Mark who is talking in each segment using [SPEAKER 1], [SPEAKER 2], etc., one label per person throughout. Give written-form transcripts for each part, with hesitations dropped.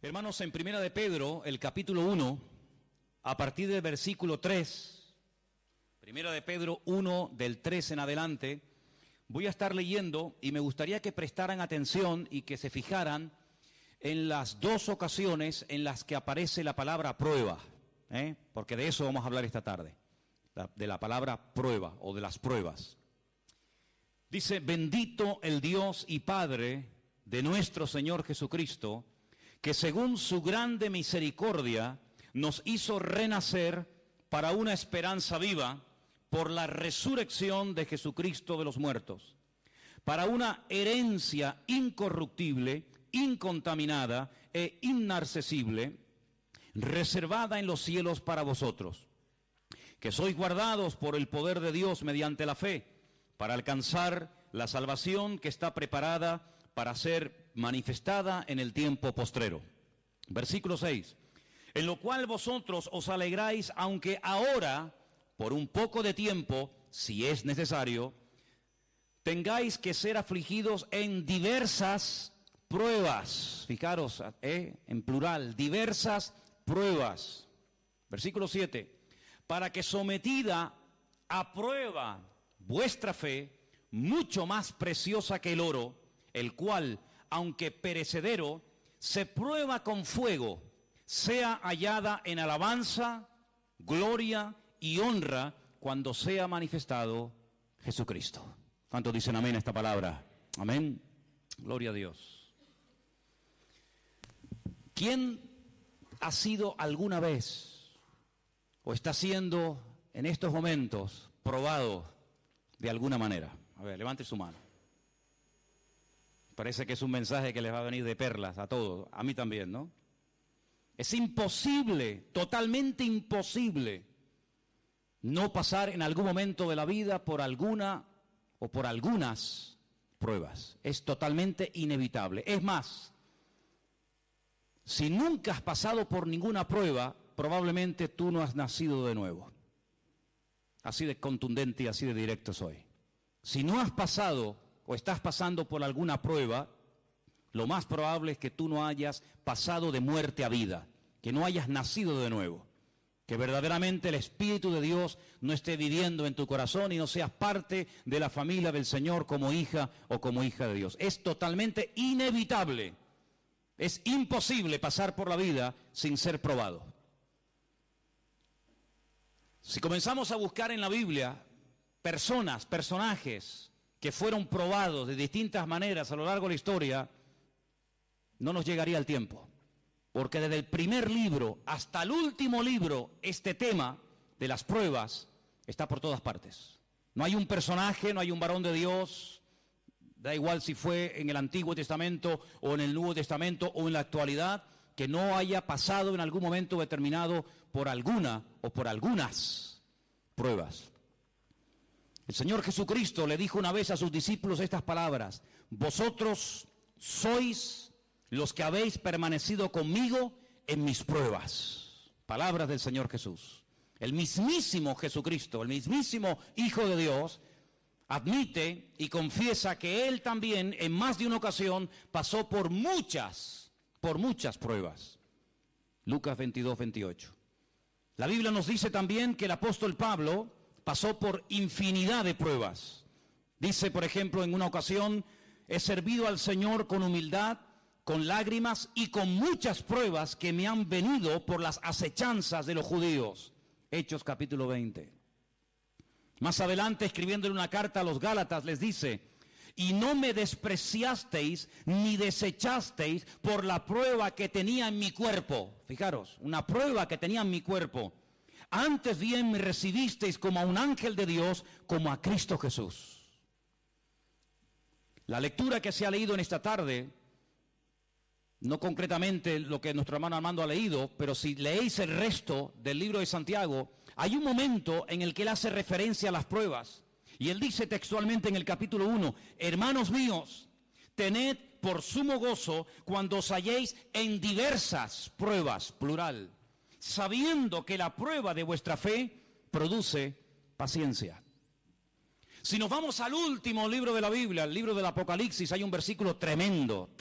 [SPEAKER 1] Hermanos, en Primera de Pedro, el capítulo 1, a partir del versículo 3, Primera de Pedro 1, del 3 en adelante, voy a estar leyendo y me gustaría que prestaran atención y que se fijaran en las dos ocasiones en las que aparece la palabra prueba, porque de eso vamos a hablar esta tarde, de la palabra prueba o de las pruebas. Dice: bendito el Dios y Padre de nuestro Señor Jesucristo, que según su grande misericordia nos hizo renacer para una esperanza viva por la resurrección de Jesucristo de los muertos, para una herencia incorruptible, incontaminada e inmarcesible, reservada en los cielos para vosotros, que sois guardados por el poder de Dios mediante la fe, para alcanzar la salvación que está preparada para ser manifestada en el tiempo postrero. Versículo 6. En lo cual vosotros os alegráis, aunque ahora, por un poco de tiempo, si es necesario, tengáis que ser afligidos en diversas pruebas. Fijaros, en plural, diversas pruebas. Versículo 7. Para que sometida a prueba vuestra fe, mucho más preciosa que el oro, el cual, aunque perecedero, se prueba con fuego, sea hallada en alabanza, gloria y honra cuando sea manifestado Jesucristo. ¿Cuántos dicen amén a esta palabra? Amén. Gloria a Dios. ¿Quién ha sido alguna vez o está siendo en estos momentos probado de alguna manera? A ver, levante su mano. Parece que es un mensaje que les va a venir de perlas a todos, a mí también, ¿no? Es imposible, totalmente imposible, no pasar en algún momento de la vida por alguna o por algunas pruebas. Es totalmente inevitable. Es más, si nunca has pasado por ninguna prueba, probablemente tú no has nacido de nuevo. Así de contundente y así de directo soy. Si no has pasado o estás pasando por alguna prueba, lo más probable es que tú no hayas pasado de muerte a vida, que no hayas nacido de nuevo, que verdaderamente el Espíritu de Dios no esté viviendo en tu corazón y no seas parte de la familia del Señor como hija o como hija de Dios. Es totalmente inevitable, es imposible pasar por la vida sin ser probado. Si comenzamos a buscar en la Biblia personajes que fueron probados de distintas maneras a lo largo de la historia, no nos llegaría el tiempo. Porque desde el primer libro hasta el último libro, este tema de las pruebas está por todas partes. No hay un personaje, no hay un varón de Dios, da igual si fue en el Antiguo Testamento o en el Nuevo Testamento o en la actualidad, que no haya pasado en algún momento determinado por alguna o por algunas pruebas. El Señor Jesucristo le dijo una vez a sus discípulos estas palabras: vosotros sois los que habéis permanecido conmigo en mis pruebas. Palabras del Señor Jesús. El mismísimo Jesucristo, el mismísimo Hijo de Dios, admite y confiesa que Él también en más de una ocasión pasó por muchas pruebas. Lucas 22, 28. La Biblia nos dice también que el apóstol Pablo pasó por infinidad de pruebas. Dice, por ejemplo, en una ocasión: he servido al Señor con humildad, con lágrimas y con muchas pruebas que me han venido por las acechanzas de los judíos. Hechos capítulo 20. Más adelante, escribiéndole una carta a los Gálatas, les dice: y no me despreciasteis ni desechasteis por la prueba que tenía en mi cuerpo. Fijaros, una prueba que tenía en mi cuerpo. Antes bien me recibisteis como a un ángel de Dios, como a Cristo Jesús. La lectura que se ha leído en esta tarde, no concretamente lo que nuestro hermano Armando ha leído, pero si leéis el resto del libro de Santiago, hay un momento en el que él hace referencia a las pruebas. Y él dice textualmente en el capítulo 1, hermanos míos, tened por sumo gozo cuando os halléis en diversas pruebas, plural, sabiendo que la prueba de vuestra fe produce paciencia. Si nos vamos al último libro de la Biblia, el libro del Apocalipsis, hay un versículo tremendo.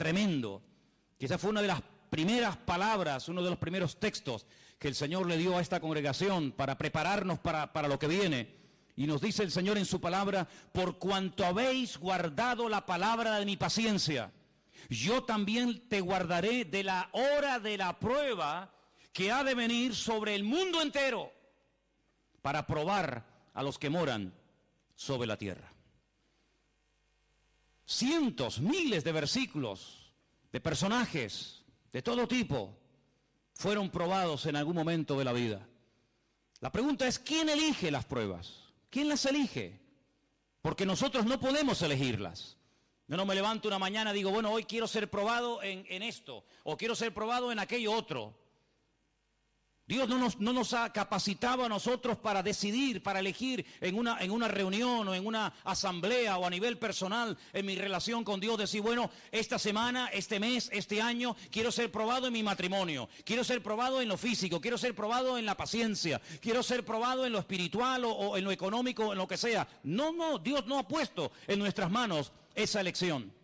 [SPEAKER 1] Quizás fue una de las primeras palabras, uno de los primeros textos que el Señor le dio a esta congregación para prepararnos para lo que viene. Y nos dice el Señor en su palabra: por cuanto habéis guardado la palabra de mi paciencia, yo también te guardaré de la hora de la prueba que ha de venir sobre el mundo entero, para probar a los que moran sobre la tierra. Cientos, miles de versículos, de personajes de todo tipo, fueron probados en algún momento de la vida. La pregunta es: ¿quién elige las pruebas? ¿Quién las elige? Porque nosotros no podemos elegirlas. Yo no me levanto una mañana y digo, bueno, hoy quiero ser probado en esto, o quiero ser probado en aquello otro. Dios no nos ha capacitado a nosotros para decidir, para elegir en una reunión o en una asamblea o a nivel personal en mi relación con Dios, decir, bueno, esta semana, este mes, este año, quiero ser probado en mi matrimonio, quiero ser probado en lo físico, quiero ser probado en la paciencia, quiero ser probado en lo espiritual o en lo económico, en lo que sea. No, Dios no ha puesto en nuestras manos esa elección.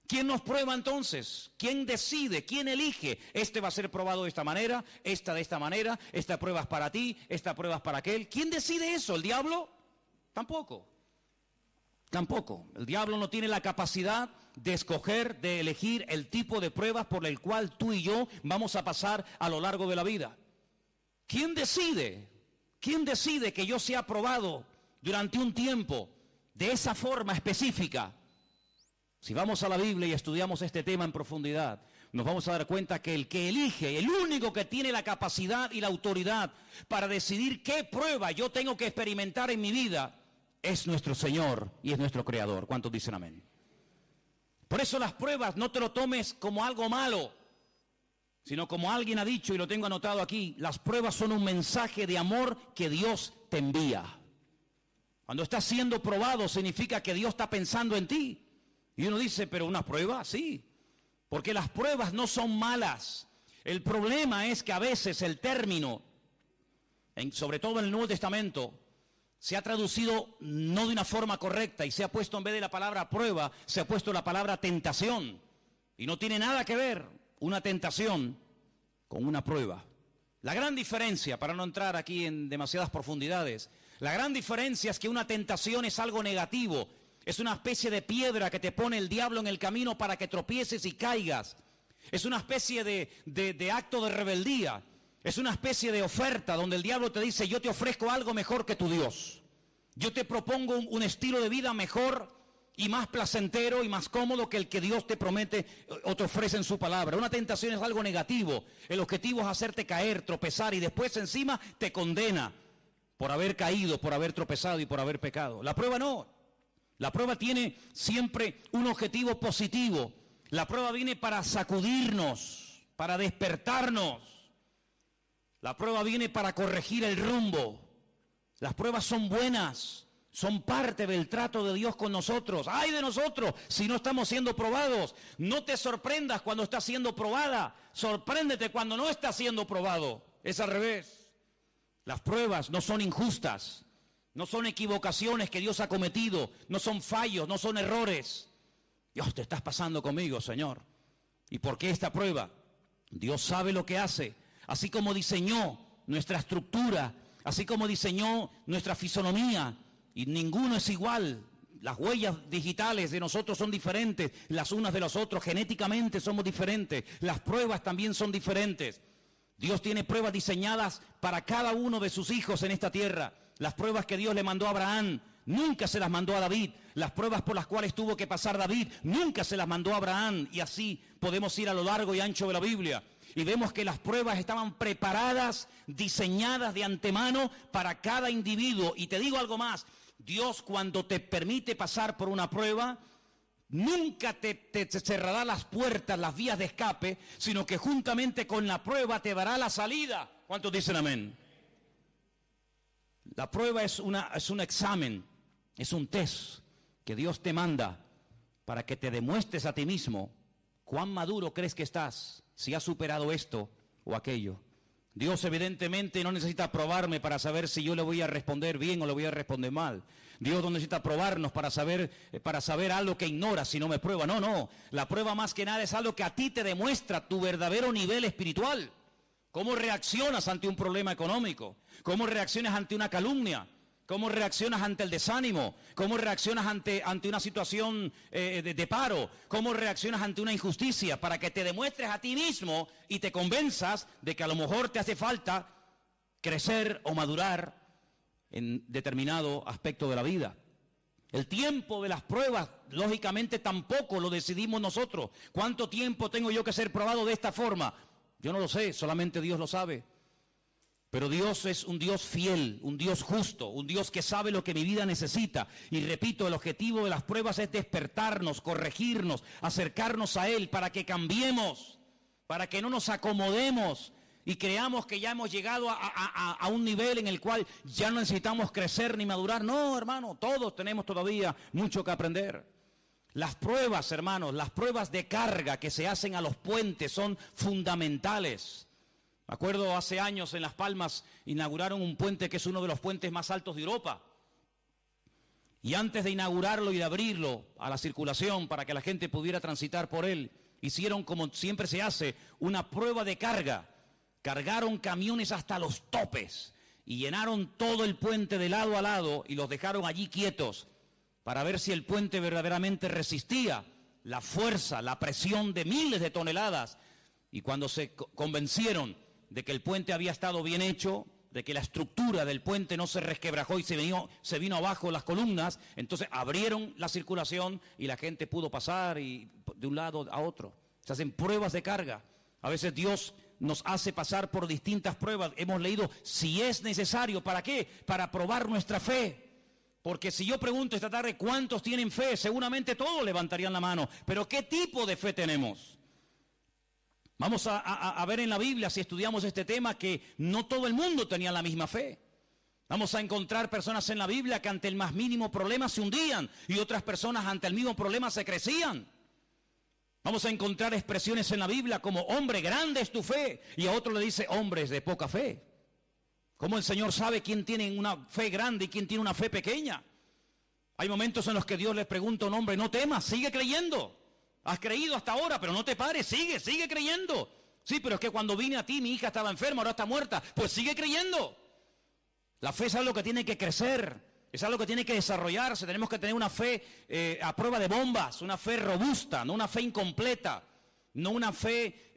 [SPEAKER 1] ¿Quién nos prueba entonces? ¿Quién decide? ¿Quién elige? Este va a ser probado de esta manera, esta de esta manera, esta prueba es para ti, esta prueba es para aquel. ¿Quién decide eso? ¿El diablo? Tampoco. El diablo no tiene la capacidad de escoger, de elegir el tipo de pruebas por el cual tú y yo vamos a pasar a lo largo de la vida. ¿Quién decide? ¿Quién decide que yo sea probado durante un tiempo de esa forma específica? Si vamos a la Biblia y estudiamos este tema en profundidad, nos vamos a dar cuenta que el que elige, el único que tiene la capacidad y la autoridad para decidir qué prueba yo tengo que experimentar en mi vida, es nuestro Señor y es nuestro Creador. ¿Cuántos dicen amén? Por eso las pruebas no te lo tomes como algo malo, sino como alguien ha dicho, y lo tengo anotado aquí, las pruebas son un mensaje de amor que Dios te envía. Cuando estás siendo probado significa que Dios está pensando en ti. Y uno dice, pero una prueba, sí, porque las pruebas no son malas. El problema es que a veces el término, sobre todo en el Nuevo Testamento, se ha traducido no de una forma correcta y se ha puesto, en vez de la palabra prueba, se ha puesto la palabra tentación. Y no tiene nada que ver una tentación con una prueba. La gran diferencia, para no entrar aquí en demasiadas profundidades, la gran diferencia es que una tentación es algo negativo. Es una especie de piedra que te pone el diablo en el camino para que tropieces y caigas. Es una especie de acto de rebeldía. Es una especie de oferta donde el diablo te dice, yo te ofrezco algo mejor que tu Dios. Yo te propongo un estilo de vida mejor y más placentero y más cómodo que el que Dios te promete o te ofrece en su palabra. Una tentación es algo negativo. El objetivo es hacerte caer, tropezar y después encima te condena por haber caído, por haber tropezado y por haber pecado. La prueba no. La prueba tiene siempre un objetivo positivo. La prueba viene para sacudirnos, para despertarnos. La prueba viene para corregir el rumbo. Las pruebas son buenas, son parte del trato de Dios con nosotros. ¡Ay de nosotros si no estamos siendo probados! No te sorprendas cuando estás siendo probada. Sorpréndete cuando no estás siendo probado. Es al revés. Las pruebas no son injustas. No son equivocaciones que Dios ha cometido, no son fallos, no son errores. Dios, te estás pasando conmigo, Señor. ¿Y por qué esta prueba? Dios sabe lo que hace. Así como diseñó nuestra estructura, así como diseñó nuestra fisonomía, y ninguno es igual. Las huellas digitales de nosotros son diferentes, las unas de los otros, genéticamente somos diferentes. Las pruebas también son diferentes. Dios tiene pruebas diseñadas para cada uno de sus hijos en esta tierra. Las pruebas que Dios le mandó a Abraham, nunca se las mandó a David. Las pruebas por las cuales tuvo que pasar David, nunca se las mandó a Abraham. Y así podemos ir a lo largo y ancho de la Biblia. Y vemos que las pruebas estaban preparadas, diseñadas de antemano para cada individuo. Y te digo algo más, Dios cuando te permite pasar por una prueba, nunca te cerrará las puertas, las vías de escape, sino que juntamente con la prueba te dará la salida. ¿Cuántos dicen amén? La prueba es un examen, es un test que Dios te manda para que te demuestres a ti mismo cuán maduro crees que estás, si has superado esto o aquello. Dios evidentemente no necesita probarme para saber si yo le voy a responder bien o le voy a responder mal. Dios no necesita probarnos para saber algo que ignora si no me prueba. No, no. La prueba más que nada es algo que a ti te demuestra tu verdadero nivel espiritual. ¿Cómo reaccionas ante un problema económico? ¿Cómo reaccionas ante una calumnia? ¿Cómo reaccionas ante el desánimo? ¿Cómo reaccionas ante una situación de paro? ¿Cómo reaccionas ante una injusticia? Para que te demuestres a ti mismo y te convenzas de que a lo mejor te hace falta crecer o madurar en determinado aspecto de la vida. El tiempo de las pruebas, lógicamente, tampoco lo decidimos nosotros. ¿Cuánto tiempo tengo yo que ser probado de esta forma? Yo no lo sé, solamente Dios lo sabe. Pero Dios es un Dios fiel, un Dios justo, un Dios que sabe lo que mi vida necesita. Y repito, el objetivo de las pruebas es despertarnos, corregirnos, acercarnos a Él para que cambiemos, para que no nos acomodemos y creamos que ya hemos llegado a un nivel en el cual ya no necesitamos crecer ni madurar. No, hermano, todos tenemos todavía mucho que aprender. Las pruebas, hermanos, las pruebas de carga que se hacen a los puentes son fundamentales. Me acuerdo hace años en Las Palmas inauguraron un puente que es uno de los puentes más altos de Europa. Y antes de inaugurarlo y de abrirlo a la circulación para que la gente pudiera transitar por él, hicieron, como siempre se hace, una prueba de carga. Cargaron camiones hasta los topes y llenaron todo el puente de lado a lado y los dejaron allí quietos para ver si el puente verdaderamente resistía la fuerza, la presión de miles de toneladas. Y cuando se convencieron de que el puente había estado bien hecho, de que la estructura del puente no se resquebrajó y se vino abajo las columnas, entonces abrieron la circulación y la gente pudo pasar de un lado a otro. Se hacen pruebas de carga. A veces Dios nos hace pasar por distintas pruebas. Hemos leído si es necesario. ¿Para qué? Para probar nuestra fe. Porque si yo pregunto esta tarde cuántos tienen fe, seguramente todos levantarían la mano. Pero ¿qué tipo de fe tenemos? Vamos a ver en la Biblia, si estudiamos este tema, que no todo el mundo tenía la misma fe. Vamos a encontrar personas en la Biblia que ante el más mínimo problema se hundían y otras personas ante el mismo problema se crecían. Vamos a encontrar expresiones en la Biblia como hombre, grande es tu fe, y a otro le dice hombres de poca fe. ¿Cómo el Señor sabe quién tiene una fe grande y quién tiene una fe pequeña? Hay momentos en los que Dios les pregunta a un hombre, no temas, sigue creyendo. Has creído hasta ahora, pero no te pares, sigue creyendo. Sí, pero es que cuando vine a ti, mi hija estaba enferma, ahora está muerta. Pues sigue creyendo. La fe es algo que tiene que crecer, es algo que tiene que desarrollarse. Tenemos que tener una fe a prueba de bombas, una fe robusta, no una fe incompleta, no una fe,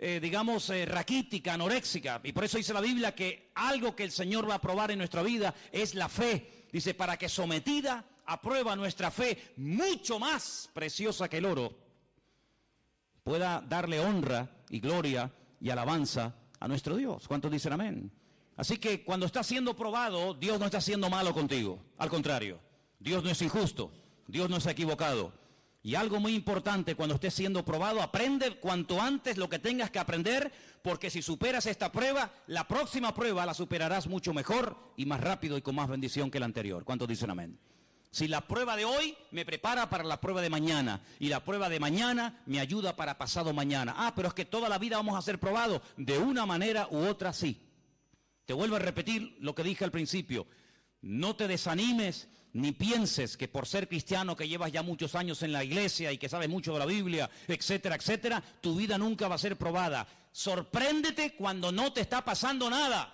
[SPEAKER 1] raquítica, anoréxica. Y por eso dice la Biblia que algo que el Señor va a probar en nuestra vida es la fe. Dice, para que sometida a prueba nuestra fe, mucho más preciosa que el oro, pueda darle honra y gloria y alabanza a nuestro Dios. ¿Cuántos dicen amén? Así que cuando está siendo probado, Dios no está siendo malo contigo. Al contrario, Dios no es injusto, Dios no es equivocado. Y algo muy importante, cuando estés siendo probado, aprende cuanto antes lo que tengas que aprender, porque si superas esta prueba, la próxima prueba la superarás mucho mejor y más rápido y con más bendición que la anterior. ¿Cuántos dicen amén? Si la prueba de hoy me prepara para la prueba de mañana y la prueba de mañana me ayuda para pasado mañana. Ah, pero es que toda la vida vamos a ser probados. De una manera u otra sí. Te vuelvo a repetir lo que dije al principio. No te desanimes ni pienses que por ser cristiano, que llevas ya muchos años en la iglesia y que sabes mucho de la Biblia, etcétera, etcétera, tu vida nunca va a ser probada. Sorpréndete cuando no te está pasando nada.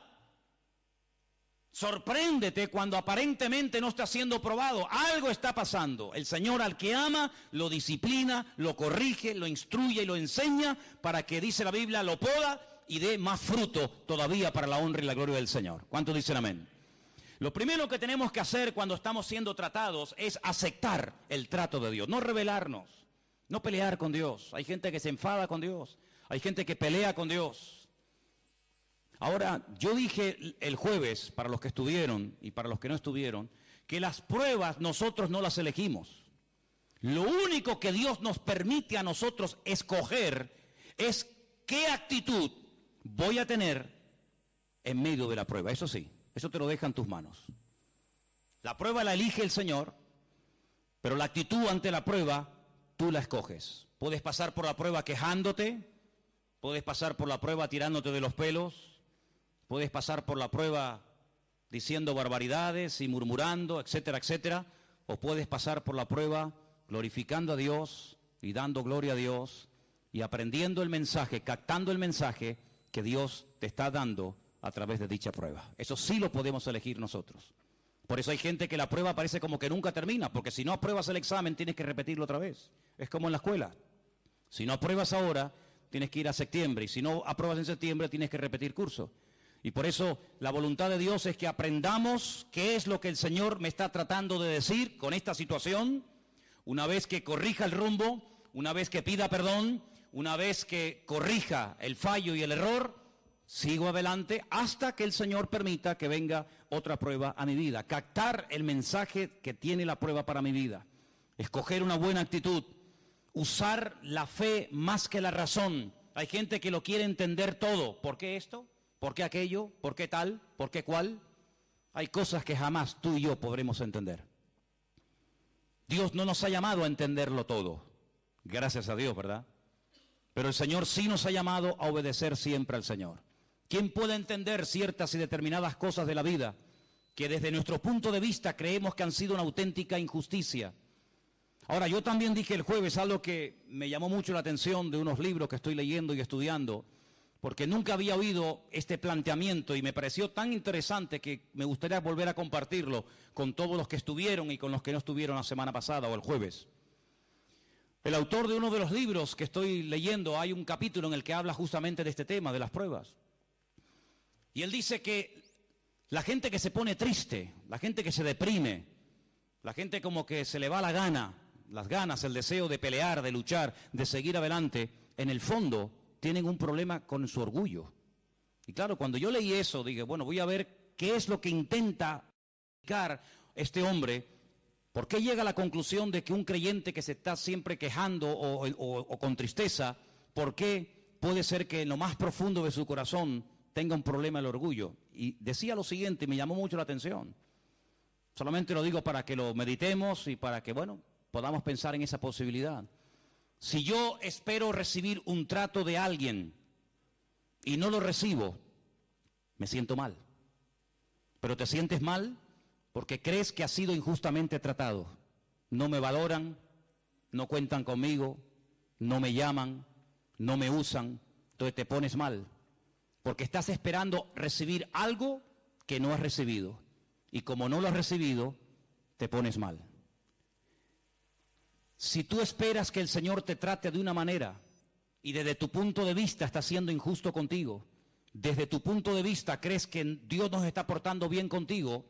[SPEAKER 1] Sorpréndete cuando aparentemente no está siendo probado. Algo está pasando. El Señor al que ama lo disciplina, lo corrige, lo instruye y lo enseña para que, dice la Biblia, lo poda y dé más fruto todavía para la honra y la gloria del Señor. ¿Cuántos dicen amén? Lo primero que tenemos que hacer cuando estamos siendo tratados es aceptar el trato de Dios, no rebelarnos, no pelear con Dios. Hay gente que se enfada con Dios, hay gente que pelea con Dios. Ahora, yo dije el jueves, para los que estuvieron y para los que no estuvieron, que las pruebas nosotros no las elegimos. Lo único que Dios nos permite a nosotros escoger es qué actitud voy a tener en medio de la prueba. Eso sí, eso te lo deja en tus manos. La prueba la elige el Señor, pero la actitud ante la prueba tú la escoges. Puedes pasar por la prueba quejándote, puedes pasar por la prueba tirándote de los pelos, puedes pasar por la prueba diciendo barbaridades y murmurando, etcétera, etcétera, o puedes pasar por la prueba glorificando a Dios y dando gloria a Dios y aprendiendo el mensaje, captando el mensaje que Dios te está dando a través de dicha prueba. Eso sí lo podemos elegir nosotros. Por eso hay gente que la prueba parece como que nunca termina, porque si no apruebas el examen tienes que repetirlo otra vez. Es como en la escuela. Si no apruebas ahora, tienes que ir a septiembre, y si no apruebas en septiembre, tienes que repetir curso. Y por eso la voluntad de Dios es que aprendamos qué es lo que el Señor me está tratando de decir con esta situación, una vez que corrija el rumbo, una vez que pida perdón, una vez que corrija el fallo y el error, sigo adelante hasta que el Señor permita que venga otra prueba a mi vida. Captar el mensaje que tiene la prueba para mi vida. Escoger una buena actitud. Usar la fe más que la razón. Hay gente que lo quiere entender todo. ¿Por qué esto? ¿Por qué aquello? ¿Por qué tal? ¿Por qué cual? Hay cosas que jamás tú y yo podremos entender. Dios no nos ha llamado a entenderlo todo. Gracias a Dios, ¿verdad? Pero el Señor sí nos ha llamado a obedecer siempre al Señor. ¿Quién puede entender ciertas y determinadas cosas de la vida que desde nuestro punto de vista creemos que han sido una auténtica injusticia? Ahora, yo también dije el jueves algo que me llamó mucho la atención de unos libros que estoy leyendo y estudiando, porque nunca había oído este planteamiento y me pareció tan interesante que me gustaría volver a compartirlo con todos los que estuvieron y con los que no estuvieron la semana pasada o el jueves. El autor de uno de los libros que estoy leyendo, hay un capítulo en el que habla justamente de este tema, de las pruebas. Y él dice que la gente que se pone triste, la gente que se deprime, la gente como que se le va la gana, las ganas, el deseo de pelear, de luchar, de seguir adelante, en el fondo tienen un problema con su orgullo. Y claro, cuando yo leí eso, dije, bueno, voy a ver qué es lo que intenta explicar este hombre. ¿Por qué llega a la conclusión de que un creyente que se está siempre quejando o con tristeza, por qué puede ser que en lo más profundo de su corazón tenga un problema el orgullo? Y decía lo siguiente, y me llamó mucho la atención. Solamente lo digo para que lo meditemos y para que, bueno, podamos pensar en esa posibilidad. Si yo espero recibir un trato de alguien y no lo recibo, me siento mal. Pero te sientes mal porque crees que has sido injustamente tratado. No me valoran, no cuentan conmigo, no me llaman, no me usan, entonces te pones mal. Porque estás esperando recibir algo que no has recibido. Y como no lo has recibido, te pones mal. Si tú esperas que el Señor te trate de una manera y desde tu punto de vista está siendo injusto contigo, desde tu punto de vista crees que Dios nos está portando bien contigo,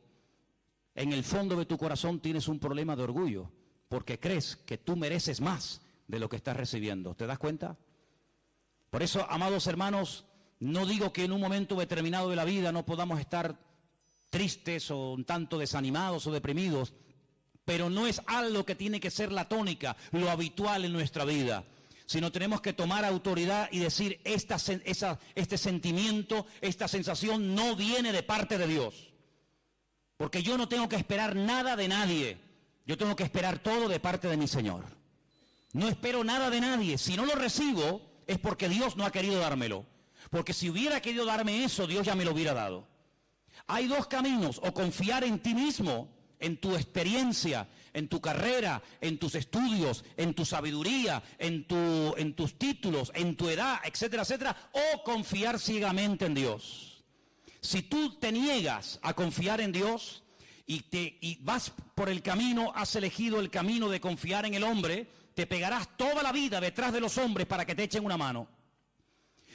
[SPEAKER 1] en el fondo de tu corazón tienes un problema de orgullo, porque crees que tú mereces más de lo que estás recibiendo. ¿Te das cuenta? Por eso, amados hermanos, no digo que en un momento determinado de la vida no podamos estar tristes o un tanto desanimados o deprimidos, pero no es algo que tiene que ser la tónica, lo habitual en nuestra vida, sino tenemos que tomar autoridad y decir, este sentimiento, esta sensación no viene de parte de Dios, porque yo no tengo que esperar nada de nadie, yo tengo que esperar todo de parte de mi Señor. No espero nada de nadie, si no lo recibo es porque Dios no ha querido dármelo, porque si hubiera querido darme eso, Dios ya me lo hubiera dado. Hay dos caminos, o confiar en ti mismo, en tu experiencia, en tu carrera, en tus estudios, en tu sabiduría, en tus títulos, en tu edad, etcétera, etcétera, o confiar ciegamente en Dios. Si tú te niegas a confiar en Dios y vas por el camino, has elegido el camino de confiar en el hombre, te pegarás toda la vida detrás de los hombres para que te echen una mano.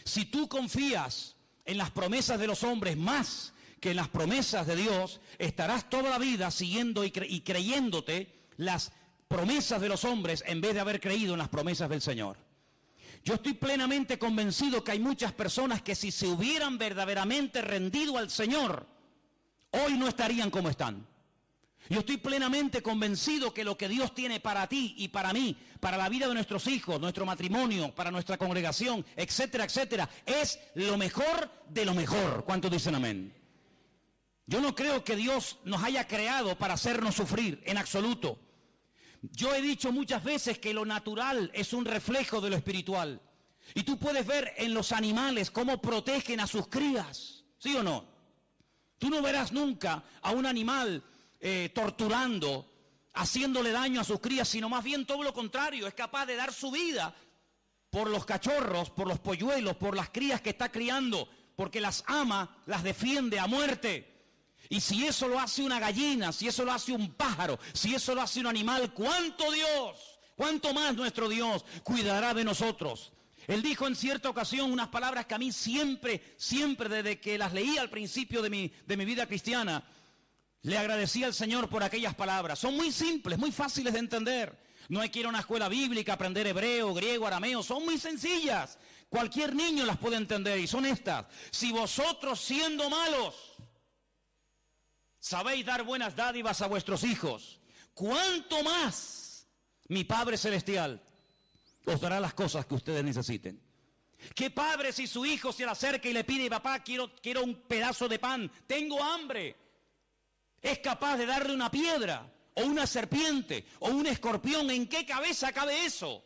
[SPEAKER 1] Si tú confías en las promesas de los hombres más que en las promesas de Dios, estarás toda la vida siguiendo y creyéndote las promesas de los hombres en vez de haber creído en las promesas del Señor. Yo estoy plenamente convencido que hay muchas personas que si se hubieran verdaderamente rendido al Señor, hoy no estarían como están. Yo estoy plenamente convencido que lo que Dios tiene para ti y para mí, para la vida de nuestros hijos, nuestro matrimonio, para nuestra congregación, etcétera, etcétera, es lo mejor de lo mejor. ¿Cuántos dicen amén? Yo no creo que Dios nos haya creado para hacernos sufrir, en absoluto. Yo he dicho muchas veces que lo natural es un reflejo de lo espiritual. Y tú puedes ver en los animales cómo protegen a sus crías. ¿Sí o no? Tú no verás nunca a un animal torturando, haciéndole daño a sus crías, sino más bien todo lo contrario, es capaz de dar su vida por los cachorros, por los polluelos, por las crías que está criando, porque las ama, las defiende a muerte. Y si eso lo hace una gallina, si eso lo hace un pájaro, si eso lo hace un animal, ¿cuánto Dios, cuánto más nuestro Dios cuidará de nosotros? Él dijo en cierta ocasión unas palabras que a mí siempre, desde que las leí al principio de mi vida cristiana, le agradecí al Señor por aquellas palabras. Son muy simples, muy fáciles de entender. No hay que ir a una escuela bíblica, aprender hebreo, griego, arameo. Son muy sencillas. Cualquier niño las puede entender y son estas. Si vosotros siendo malos sabéis dar buenas dádivas a vuestros hijos, ¿cuánto más mi Padre Celestial os dará las cosas que ustedes necesiten? ¿Qué padre si su hijo se le acerca y le pide, papá, quiero un pedazo de pan, tengo hambre, es capaz de darle una piedra o una serpiente o un escorpión? ¿En qué cabeza cabe eso?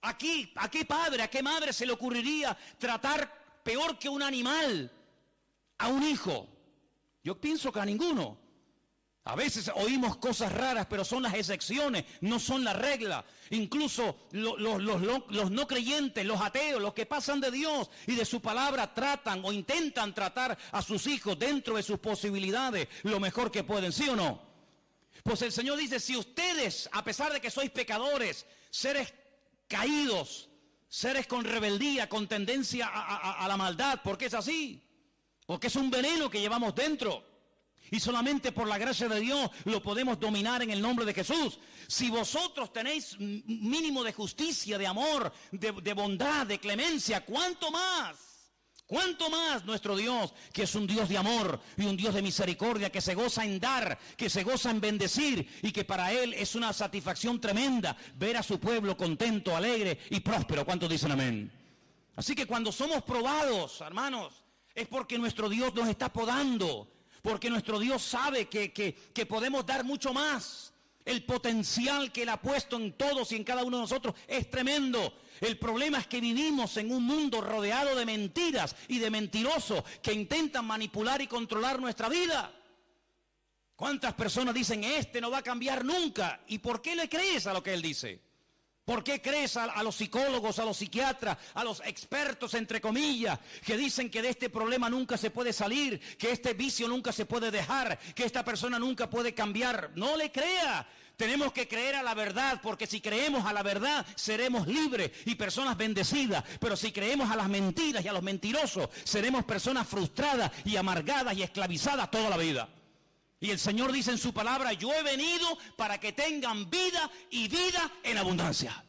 [SPEAKER 1] ¿A qué padre, a qué madre se le ocurriría tratar peor que un animal a un hijo? Yo pienso que a ninguno. A veces oímos cosas raras, pero son las excepciones, no son la regla. Incluso los no creyentes, los ateos, los que pasan de Dios y de su palabra, tratan o intentan tratar a sus hijos dentro de sus posibilidades lo mejor que pueden, ¿sí o no? Pues el Señor dice, si ustedes, a pesar de que sois pecadores, seres caídos, seres con rebeldía, con tendencia a la maldad, porque es así, porque es un veneno que llevamos dentro. Y solamente por la gracia de Dios lo podemos dominar en el nombre de Jesús. Si vosotros tenéis mínimo de justicia, de amor, de bondad, de clemencia, ¿cuánto más? ¿Cuánto más nuestro Dios, que es un Dios de amor y un Dios de misericordia, que se goza en dar, que se goza en bendecir y que para Él es una satisfacción tremenda ver a su pueblo contento, alegre y próspero? ¿Cuántos dicen amén? Así que cuando somos probados, hermanos, es porque nuestro Dios nos está podando. Porque nuestro Dios sabe que podemos dar mucho más. El potencial que Él ha puesto en todos y en cada uno de nosotros es tremendo. El problema es que vivimos en un mundo rodeado de mentiras y de mentirosos que intentan manipular y controlar nuestra vida. ¿Cuántas personas dicen, este no va a cambiar nunca? ¿Y por qué le crees a lo que Él dice? ¿Por qué crees a los psicólogos, a los psiquiatras, a los expertos, entre comillas, que dicen que de este problema nunca se puede salir, que este vicio nunca se puede dejar, que esta persona nunca puede cambiar? No le crea. Tenemos que creer a la verdad, porque si creemos a la verdad, seremos libres y personas bendecidas. Pero si creemos a las mentiras y a los mentirosos, seremos personas frustradas y amargadas y esclavizadas toda la vida. Y el Señor dice en su palabra, yo he venido para que tengan vida y vida en abundancia.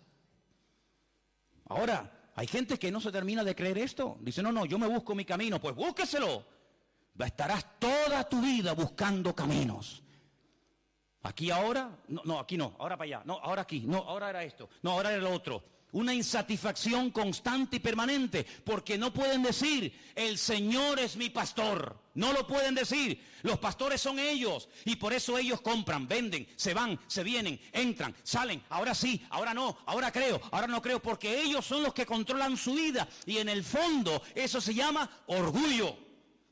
[SPEAKER 1] Ahora, hay gente que no se termina de creer esto. Dice, no, yo me busco mi camino. Pues búsqueselo. Estarás toda tu vida buscando caminos. Aquí ahora, no, aquí no, ahora para allá, no, ahora aquí, no, ahora era esto, no, ahora era lo otro. Una insatisfacción constante y permanente, porque no pueden decir, el Señor es mi pastor. No lo pueden decir. Los pastores son ellos, y por eso ellos compran, venden, se van, se vienen, entran, salen. Ahora sí, ahora no, ahora creo, ahora no creo, porque ellos son los que controlan su vida. Y en el fondo eso se llama orgullo.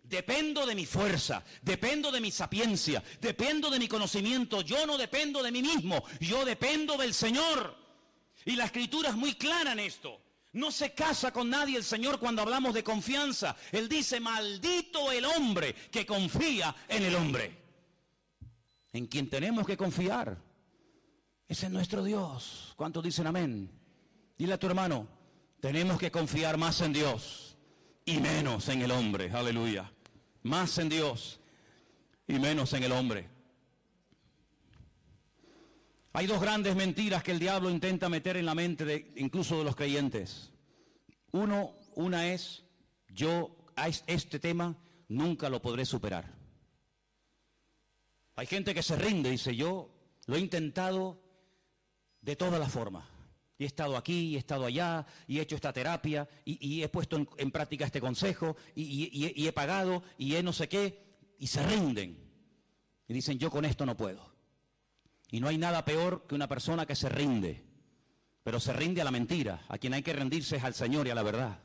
[SPEAKER 1] Dependo de mi fuerza, dependo de mi sapiencia, dependo de mi conocimiento. Yo no dependo de mí mismo, yo dependo del Señor. Y la Escritura es muy clara en esto. No se casa con nadie el Señor cuando hablamos de confianza. Él dice, maldito el hombre que confía en el hombre. En quien tenemos que confiar, ese es nuestro Dios. ¿Cuántos dicen amén? Dile a tu hermano, tenemos que confiar más en Dios y menos en el hombre. Aleluya. Más en Dios y menos en el hombre. Hay dos grandes mentiras que el diablo intenta meter en la mente incluso de los creyentes. Una es, yo a este tema nunca lo podré superar. Hay gente que se rinde y dice, yo lo he intentado de todas las formas. Y he estado aquí, y he estado allá, y he hecho esta terapia, y he puesto en práctica este consejo, y he pagado, y he no sé qué, y se rinden. Y dicen, yo con esto no puedo. Y no hay nada peor que una persona que se rinde, pero se rinde a la mentira. A quien hay que rendirse es al Señor y a la verdad.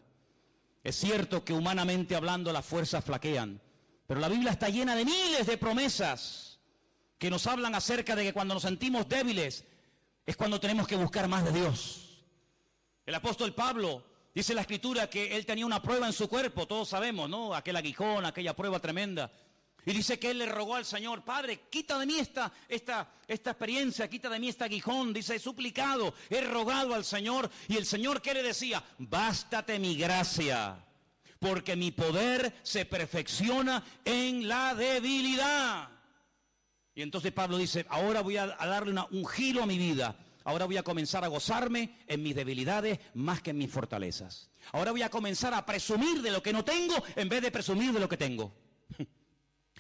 [SPEAKER 1] Es cierto que humanamente hablando las fuerzas flaquean, Pero la Biblia está llena de miles de promesas que nos hablan acerca de que cuando nos sentimos débiles es cuando tenemos que buscar más de Dios. El apóstol Pablo dice en la Escritura que él tenía una prueba en su cuerpo, todos sabemos, ¿no? Aquel aguijón, aquella prueba tremenda. Y dice que él le rogó al Señor: Padre, quita de mí esta experiencia, quita de mí este aguijón. Dice: he suplicado, he rogado al Señor. Y el Señor, ¿qué le decía? Bástate mi gracia, porque mi poder se perfecciona en la debilidad. Y entonces Pablo dice: ahora voy a darle un giro a mi vida. Ahora voy a comenzar a gozarme en mis debilidades más que en mis fortalezas. Ahora voy a comenzar a presumir de lo que no tengo en vez de presumir de lo que tengo.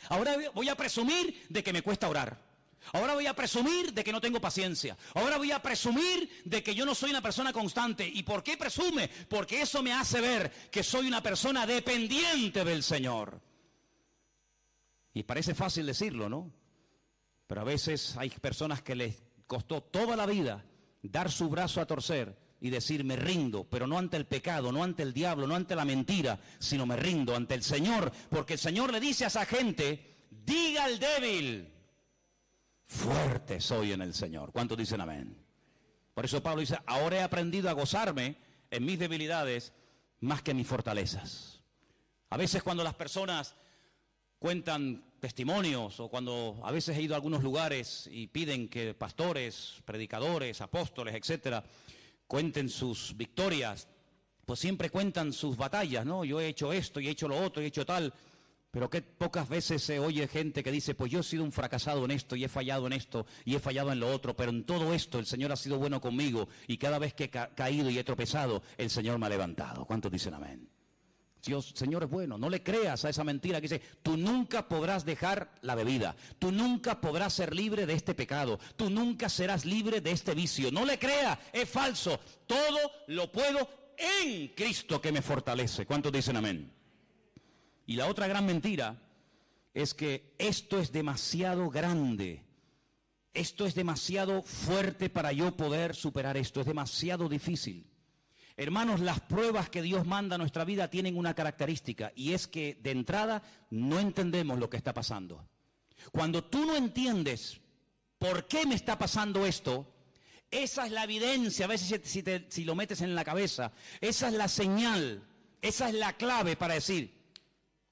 [SPEAKER 1] Ahora voy a presumir de que me cuesta orar. Ahora voy a presumir de que no tengo paciencia. Ahora voy a presumir de que yo no soy una persona constante. ¿Y por qué presume? Porque eso me hace ver que soy una persona dependiente del Señor. Y parece fácil decirlo, ¿no? Pero a veces hay personas que les costó toda la vida dar su brazo a torcer y decir: me rindo, pero no ante el pecado, no ante el diablo, no ante la mentira, sino me rindo ante el Señor, porque el Señor le dice a esa gente: diga al débil, fuerte soy en el Señor. ¿Cuántos dicen amén? Por eso Pablo dice: ahora he aprendido a gozarme en mis debilidades más que en mis fortalezas. A veces cuando las personas cuentan testimonios, o cuando a veces he ido a algunos lugares y piden que pastores, predicadores, apóstoles, etcétera, cuenten sus victorias, pues siempre cuentan sus batallas, ¿no? Yo he hecho esto y he hecho lo otro y he hecho tal. Pero qué pocas veces se oye gente que dice: pues yo he sido un fracasado en esto y he fallado en esto y he fallado en lo otro, pero en todo esto el Señor ha sido bueno conmigo y cada vez que he caído y he tropezado, el Señor me ha levantado. ¿Cuántos dicen amén? Dios, Señor es bueno. No le creas a esa mentira que dice: tú nunca podrás dejar la bebida, tú nunca podrás ser libre de este pecado, tú nunca serás libre de este vicio. No le creas, es falso. Todo lo puedo en Cristo que me fortalece. ¿Cuántos dicen amén? Y la otra gran mentira es que esto es demasiado grande, esto es demasiado fuerte para yo poder superar esto, es demasiado difícil. Hermanos, las pruebas que Dios manda a nuestra vida tienen una característica, y es que de entrada no entendemos lo que está pasando. Cuando tú no entiendes por qué me está pasando esto, esa es la evidencia. A veces si lo metes en la cabeza, esa es la señal, esa es la clave para decir: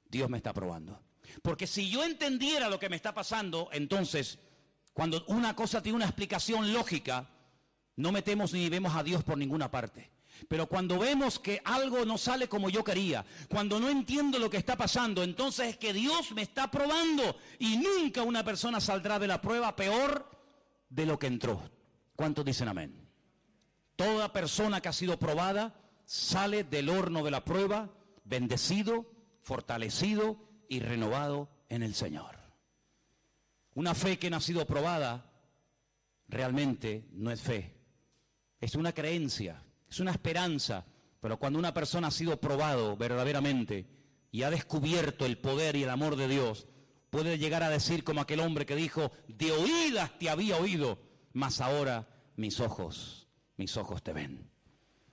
[SPEAKER 1] Dios me está probando. Porque si yo entendiera lo que me está pasando, entonces, cuando una cosa tiene una explicación lógica, no metemos ni vemos a Dios por ninguna parte. Pero cuando vemos que algo no sale como yo quería, cuando no entiendo lo que está pasando, entonces es que Dios me está probando. Y nunca una persona saldrá de la prueba peor de lo que entró. ¿Cuántos dicen amén? Toda persona que ha sido probada sale del horno de la prueba bendecido, fortalecido y renovado en el Señor. Una fe que no ha sido probada realmente no es fe, es una creencia. Es una esperanza, pero cuando una persona ha sido probado verdaderamente y ha descubierto el poder y el amor de Dios, puede llegar a decir como aquel hombre que dijo: de oídas te había oído, mas ahora mis ojos te ven.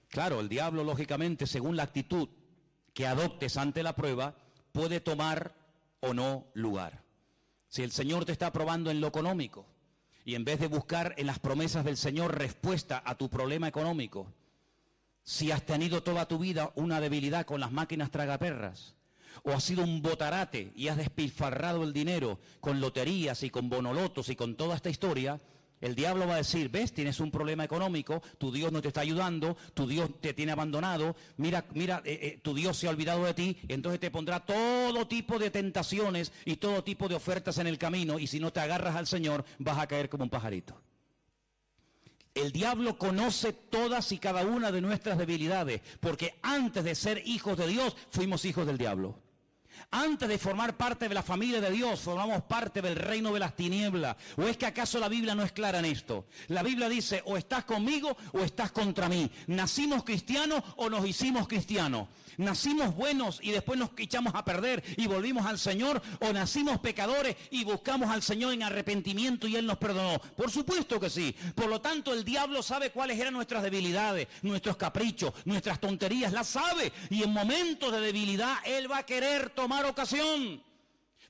[SPEAKER 1] Claro, el diablo, lógicamente, según la actitud que adoptes ante la prueba, puede tomar o no lugar. Si el Señor te está probando en lo económico, y en vez de buscar en las promesas del Señor respuesta a tu problema económico, si has tenido toda tu vida una debilidad con las máquinas tragaperras, o has sido un botarate y has despilfarrado el dinero con loterías y con bonolotos y con toda esta historia, el diablo va a decir: ves, tienes un problema económico, tu Dios no te está ayudando, tu Dios te tiene abandonado, mira, tu Dios se ha olvidado de ti. Entonces te pondrá todo tipo de tentaciones y todo tipo de ofertas en el camino, y si no te agarras al Señor vas a caer como un pajarito. El diablo conoce todas y cada una de nuestras debilidades, porque antes de ser hijos de Dios fuimos hijos del diablo. Antes de formar parte de la familia de Dios, formamos parte del reino de las tinieblas. ¿O es que acaso la Biblia no es clara en esto? La Biblia dice: o estás conmigo o estás contra mí. ¿Nacimos cristianos o nos hicimos cristianos? ¿Nacimos buenos y después nos echamos a perder y volvimos al Señor? ¿O nacimos pecadores y buscamos al Señor en arrepentimiento y Él nos perdonó? Por supuesto que sí. Por lo tanto, el diablo sabe cuáles eran nuestras debilidades, nuestros caprichos, nuestras tonterías, las sabe. Y en momentos de debilidad Él va a querer tomar ocasión.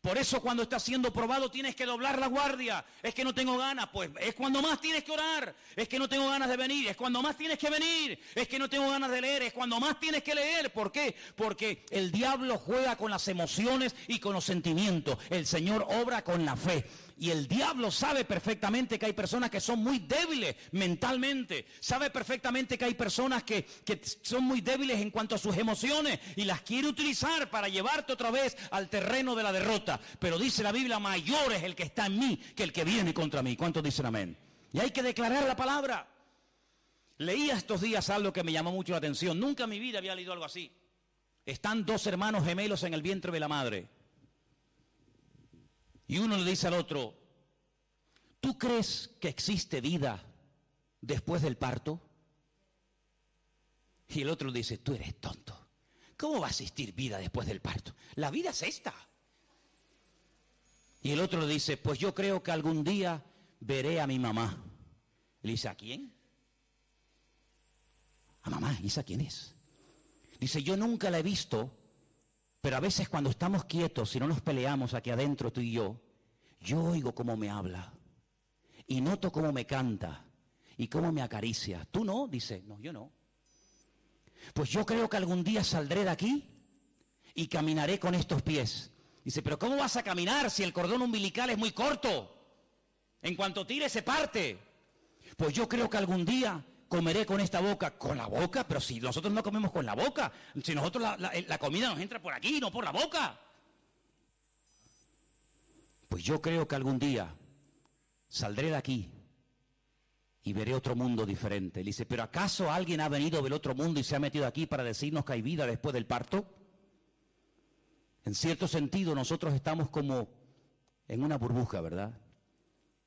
[SPEAKER 1] Por eso cuando estás siendo probado tienes que doblar la guardia. Es que no tengo ganas, pues es cuando más tienes que orar. Es que no tengo ganas de venir, es cuando más tienes que venir. Es que no tengo ganas de leer, es cuando más tienes que leer. ¿Por qué? Porque el diablo juega con las emociones y con los sentimientos. El Señor obra con la fe. Y el diablo sabe perfectamente que hay personas que son muy débiles mentalmente. Sabe perfectamente que hay personas que son muy débiles en cuanto a sus emociones y las quiere utilizar para llevarte otra vez al terreno de la derrota. Pero dice la Biblia, mayor es el que está en mí que el que viene contra mí. ¿Cuántos dicen amén? Y hay que declarar la palabra. Leía estos días algo que me llamó mucho la atención. Nunca en mi vida había leído algo así. Están dos hermanos gemelos en el vientre de la madre. Y uno le dice al otro, ¿tú crees que existe vida después del parto? Y el otro le dice, tú eres tonto. ¿Cómo va a existir vida después del parto? La vida es esta. Y el otro le dice, pues yo creo que algún día veré a mi mamá. Le dice, ¿a quién? A mamá. ¿Y esa quién es? Dice, yo nunca la he visto. Pero a veces cuando estamos quietos y no nos peleamos aquí adentro tú y yo oigo cómo me habla y noto cómo me canta y cómo me acaricia. ¿Tú no? Dice, no, yo no. Pues yo creo que algún día saldré de aquí y caminaré con estos pies. Dice, pero ¿cómo vas a caminar si el cordón umbilical es muy corto? En cuanto tire se parte. Pues yo creo que algún día comeré con esta boca. ¿Con la boca? Pero si nosotros no comemos con la boca. Si nosotros la comida nos entra por aquí, no por la boca. Pues yo creo que algún día saldré de aquí y veré otro mundo diferente. Le dice, ¿pero acaso alguien ha venido del otro mundo y se ha metido aquí para decirnos que hay vida después del parto? En cierto sentido nosotros estamos como en una burbuja, ¿verdad?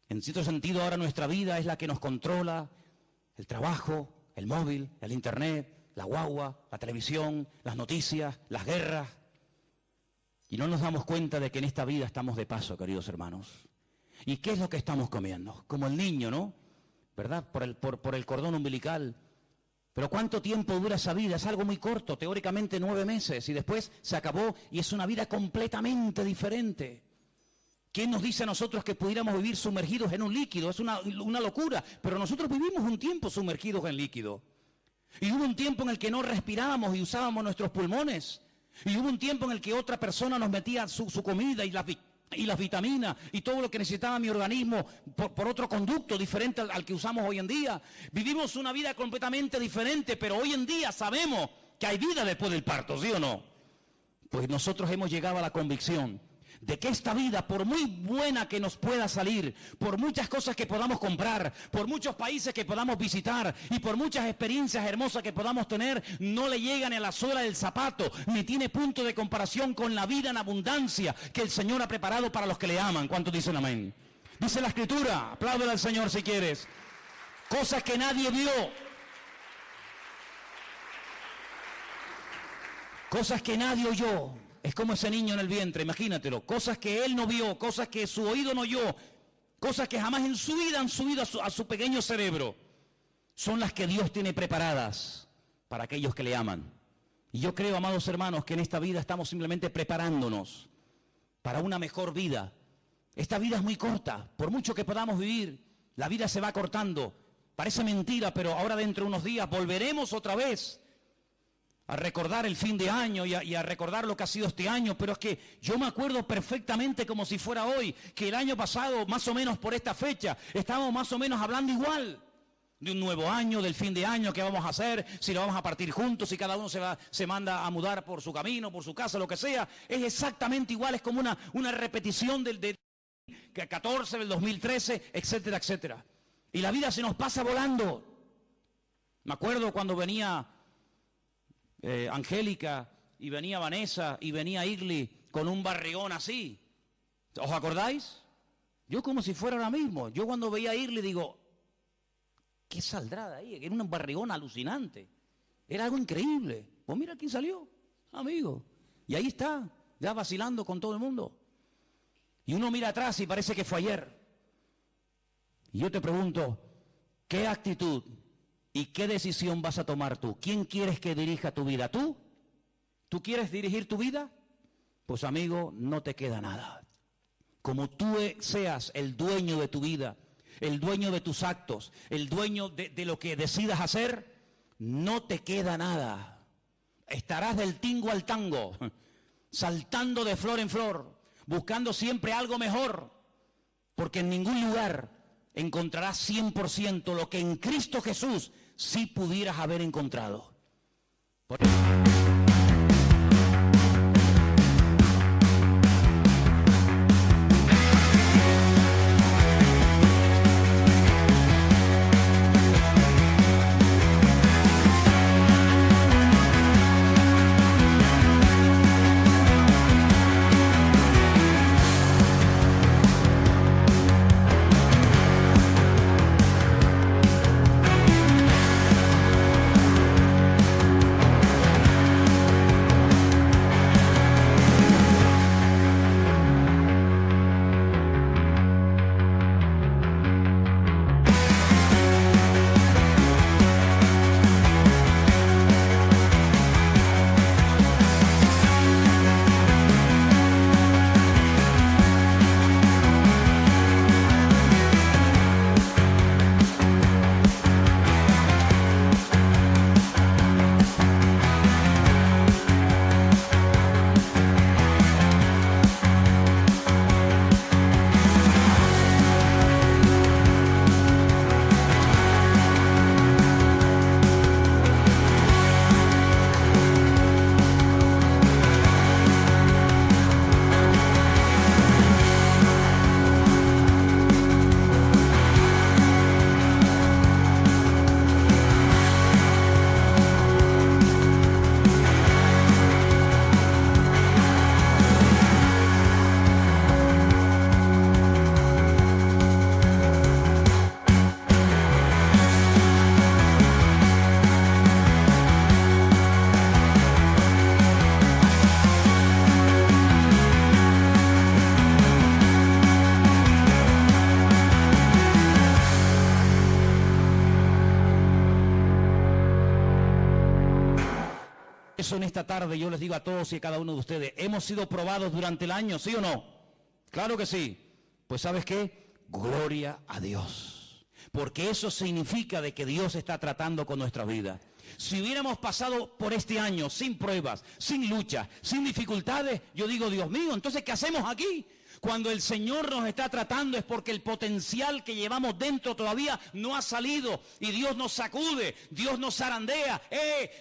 [SPEAKER 1] En cierto sentido ahora nuestra vida es la que nos controla. El trabajo, el móvil, el internet, la guagua, la televisión, las noticias, las guerras. Y no nos damos cuenta de que en esta vida estamos de paso, queridos hermanos. ¿Y qué es lo que estamos comiendo? Como el niño, ¿no? ¿Verdad? Por el cordón umbilical. Pero ¿cuánto tiempo dura esa vida? Es algo muy corto, teóricamente 9 meses. Y después se acabó y es una vida completamente diferente. ¿Quién nos dice a nosotros que pudiéramos vivir sumergidos en un líquido? Es una locura, pero nosotros vivimos un tiempo sumergidos en líquido. Y hubo un tiempo en el que no respirábamos y usábamos nuestros pulmones. Y hubo un tiempo en el que otra persona nos metía su comida y las vitaminas y todo lo que necesitaba mi organismo por otro conducto diferente al que usamos hoy en día. Vivimos una vida completamente diferente, pero hoy en día sabemos que hay vida después del parto, ¿sí o no? Pues nosotros hemos llegado a la convicción de que esta vida, por muy buena que nos pueda salir, por muchas cosas que podamos comprar, por muchos países que podamos visitar y por muchas experiencias hermosas que podamos tener, no le llega ni a la suela del zapato, ni tiene punto de comparación con la vida en abundancia que el Señor ha preparado para los que le aman. ¿Cuántos dicen amén? Dice la Escritura, apláudele al Señor si quieres, cosas que nadie vio, cosas que nadie oyó. Es como ese niño en el vientre, imagínatelo. Cosas que él no vio, cosas que su oído no oyó, cosas que jamás en su vida han subido a su pequeño cerebro. Son las que Dios tiene preparadas para aquellos que le aman. Y yo creo, amados hermanos, que en esta vida estamos simplemente preparándonos para una mejor vida. Esta vida es muy corta, por mucho que podamos vivir, la vida se va cortando. Parece mentira, pero ahora dentro de unos días volveremos otra vez a recordar el fin de año y a recordar lo que ha sido este año, pero es que yo me acuerdo perfectamente como si fuera hoy, que el año pasado, más o menos por esta fecha, estábamos más o menos hablando igual de un nuevo año, del fin de año, qué vamos a hacer, si lo vamos a partir juntos, si cada uno se manda a mudar por su camino, por su casa, lo que sea. Es exactamente igual, es como una repetición del 14, del 2013, etcétera, etcétera. Y la vida se nos pasa volando. Me acuerdo cuando venía Angélica, y venía Vanessa, y venía Irly con un barrigón así. ¿Os acordáis? Yo como si fuera ahora mismo. Yo cuando veía a Irly digo, ¿qué saldrá de ahí? Era un barrigón alucinante. Era algo increíble. Pues mira quién salió, amigo. Y ahí está, ya vacilando con todo el mundo. Y uno mira atrás y parece que fue ayer. Y yo te pregunto, ¿qué actitud y qué decisión vas a tomar tú? ¿Quién quieres que dirija tu vida? ¿Tú? ¿Tú quieres dirigir tu vida? Pues amigo, no te queda nada. como tú seas el dueño de tu vida, el dueño de tus actos, el dueño de lo que decidas hacer, no te queda nada. Estarás del tingo al tango, saltando de flor en flor, buscando siempre algo mejor, porque en ningún lugar encontrarás 100% lo que en Cristo Jesús sí pudieras haber encontrado. Eso en esta tarde yo les digo a todos y a cada uno de ustedes, ¿hemos sido probados durante el año, sí o no? Claro que sí. Pues ¿sabes qué? Gloria a Dios. Porque eso significa de que Dios está tratando con nuestra vida. Si hubiéramos pasado por este año sin pruebas, sin luchas, sin dificultades, yo digo, Dios mío, entonces ¿qué hacemos aquí? Cuando el Señor nos está tratando es porque el potencial que llevamos dentro todavía no ha salido y Dios nos sacude, Dios nos zarandea,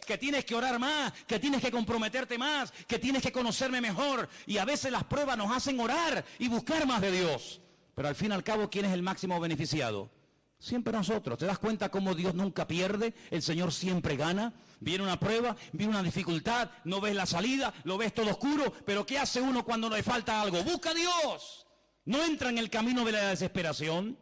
[SPEAKER 1] que tienes que orar más, que tienes que comprometerte más, que tienes que conocerme mejor, y a veces las pruebas nos hacen orar y buscar más de Dios, pero al fin y al cabo, ¿quién es el máximo beneficiado? Siempre nosotros. ¿Te das cuenta cómo Dios nunca pierde? El Señor siempre gana. Viene una prueba, viene una dificultad, no ves la salida, lo ves todo oscuro, pero ¿qué hace uno cuando le falta algo? Busca a Dios. No entra en el camino de la desesperación,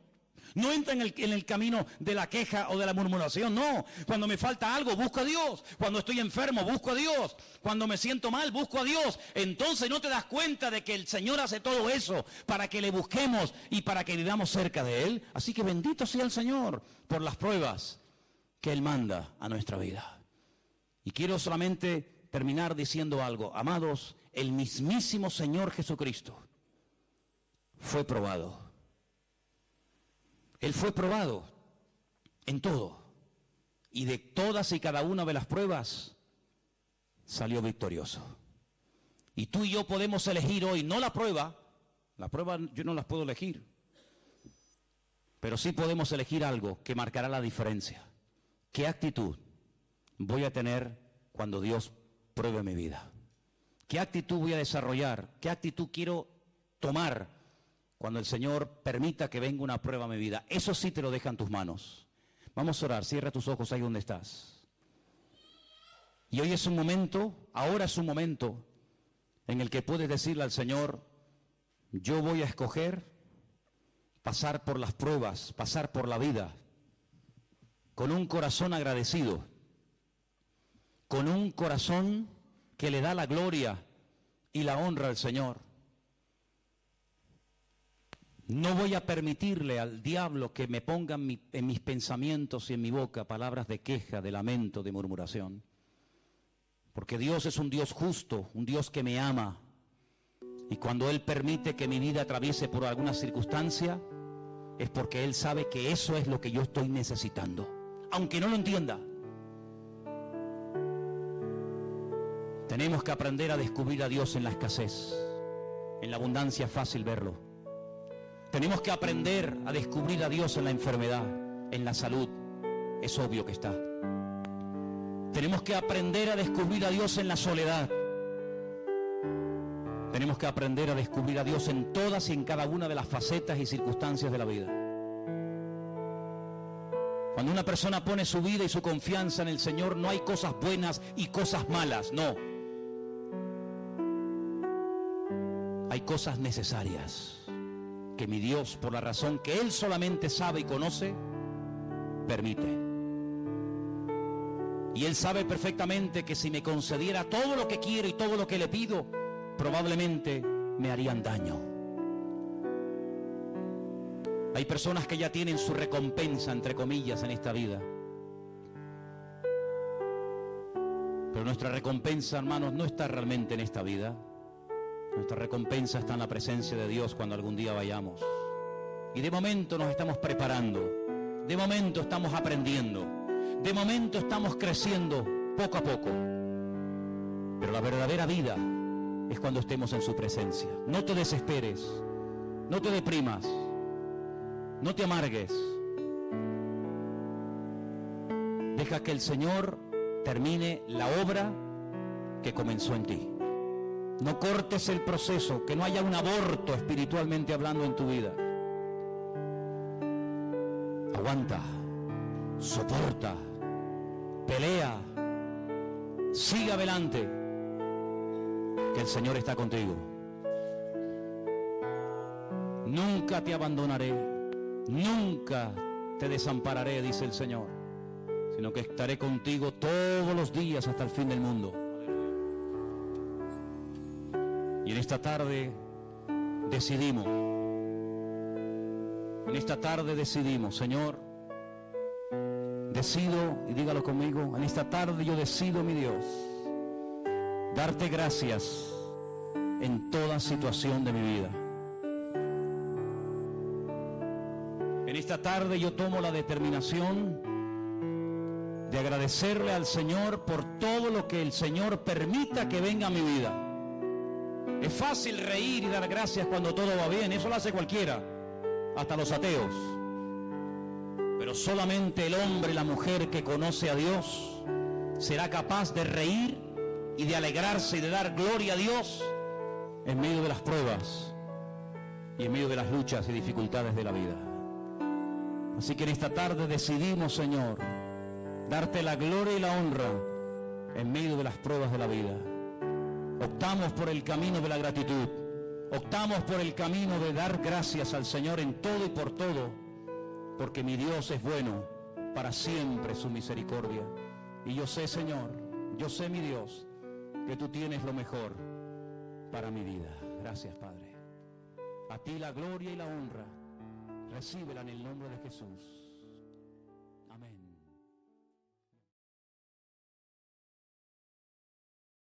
[SPEAKER 1] no entra en el camino de la queja o de la murmuración, no. Cuando me falta algo, busco a Dios. Cuando estoy enfermo, busco a Dios. Cuando me siento mal, busco a Dios. Entonces no te das cuenta de que el Señor hace todo eso para que le busquemos y para que vivamos cerca de Él. Así que bendito sea el Señor por las pruebas que Él manda a nuestra vida. Y quiero solamente terminar diciendo algo. Amados, el mismísimo Señor Jesucristo fue probado. Él fue probado en todo. Y de todas y cada una de las pruebas salió victorioso. Y tú y yo podemos elegir hoy, no la prueba yo no las puedo elegir. Pero sí podemos elegir algo que marcará la diferencia. ¿Qué actitud voy a tener cuando Dios pruebe mi vida? ¿Qué actitud voy a desarrollar? ¿Qué actitud quiero tomar cuando el Señor permita que venga una prueba a mi vida? Eso sí te lo deja en tus manos. Vamos a orar, cierra tus ojos ahí donde estás. Y hoy es un momento, ahora es un momento en el que puedes decirle al Señor, yo voy a escoger pasar por las pruebas, pasar por la vida, con un corazón agradecido, con un corazón que le da la gloria y la honra al Señor. No voy a permitirle al diablo que me ponga en mis pensamientos y en mi boca palabras de queja, de lamento, de murmuración. Porque Dios es un Dios justo, un Dios que me ama, Y cuando Él permite que mi vida atraviese por alguna circunstancia, es porque Él sabe que eso es lo que yo estoy necesitando, aunque no lo entienda. Tenemos que aprender a descubrir a Dios en la escasez. En la abundancia es fácil verlo. Tenemos que aprender a descubrir a Dios en la enfermedad, en la salud. Es obvio que está. Tenemos que aprender a descubrir a Dios en la soledad. Tenemos que aprender a descubrir a Dios en todas y en cada una de las facetas y circunstancias de la vida. Cuando una persona pone su vida y su confianza en el Señor, no hay cosas buenas y cosas malas, no. Hay cosas necesarias que mi Dios, por la razón que Él solamente sabe y conoce, permite. Y Él sabe perfectamente que si me concediera todo lo que quiero y todo lo que le pido, probablemente me harían daño. Hay personas que ya tienen su recompensa, entre comillas, en esta vida. Pero nuestra recompensa, hermanos, no está realmente en esta vida. Nuestra recompensa está en la presencia de Dios cuando algún día vayamos. Y de momento nos estamos preparando. De momento estamos aprendiendo. De momento estamos creciendo poco a poco. Pero la verdadera vida es cuando estemos en su presencia. No te desesperes, no te deprimas, no te amargues. Deja que el Señor termine la obra que comenzó en ti. No cortes el proceso, que no haya un aborto espiritualmente hablando en tu vida. Aguanta, soporta, pelea, sigue adelante, que el Señor está contigo. Nunca te abandonaré, nunca te desampararé, dice el Señor, sino que estaré contigo todos los días hasta el fin del mundo. Y en esta tarde decidimos, Señor, decido, y dígalo conmigo, en esta tarde yo decido, mi Dios, darte gracias en toda situación de mi vida. En esta tarde yo tomo la determinación de agradecerle al Señor por todo lo que el Señor permita que venga a mi vida. Es fácil reír y dar gracias cuando todo va bien, eso lo hace cualquiera, hasta los ateos. Pero solamente el hombre y la mujer que conoce a Dios será capaz de reír y de alegrarse y de dar gloria a Dios en medio de las pruebas y en medio de las luchas y dificultades de la vida. Así que en esta tarde decidimos, Señor, darte la gloria y la honra en medio de las pruebas de la vida. Optamos por el camino de la gratitud, optamos por el camino de dar gracias al Señor en todo y por todo, porque mi Dios es bueno, para siempre su misericordia. Y yo sé, Señor, yo sé, mi Dios, que tú tienes lo mejor para mi vida. Gracias, Padre. A ti la gloria y la honra, recíbela en el nombre de Jesús.